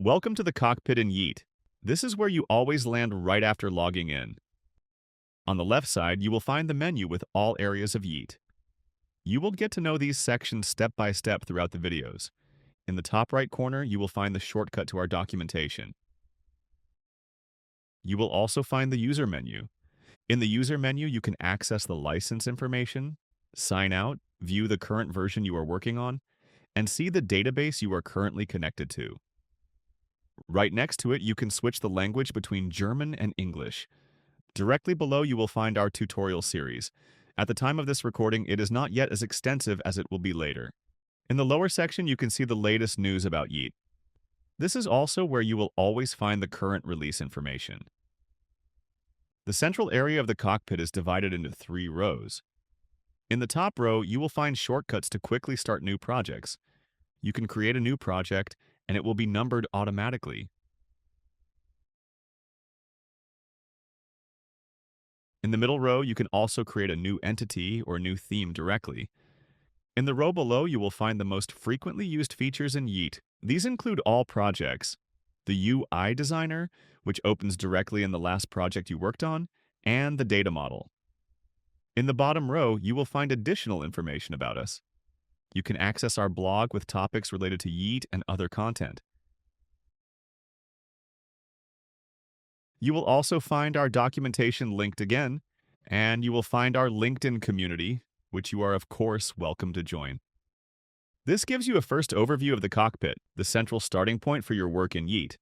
Welcome to the cockpit in Yeet. This is where you always land right after logging in. On the left side, you will find the menu with all areas of Yeet. You will get to know these sections step by step throughout the videos. In the top right corner, you will find the shortcut to our documentation. You will also find the user menu. In the user menu, you can access the license information, sign out, view the current version you are working on, and see the database you are currently connected to. Right next to it, you can switch the language between German and English. Directly below, you will find our tutorial series. At the time of this recording, it is not yet as extensive as it will be later. In the lower section, you can see the latest news about Yeet. This is also where you will always find the current release information. The central area of the cockpit is divided into 3 rows. In the top row, you will find shortcuts to quickly start new projects. You can create a new project, and it will be numbered automatically. In the middle row, you can also create a new entity or new theme directly. In the row below, you will find the most frequently used features in Yeet. These include all projects, the UI designer, which opens directly in the last project you worked on, and the data model. In the bottom row, you will find additional information about us. You can access our blog with topics related to Yeet and other content. You will also find our documentation linked again, and you will find our LinkedIn community, which you are of course welcome to join. This gives you a first overview of the cockpit, the central starting point for your work in Yeet.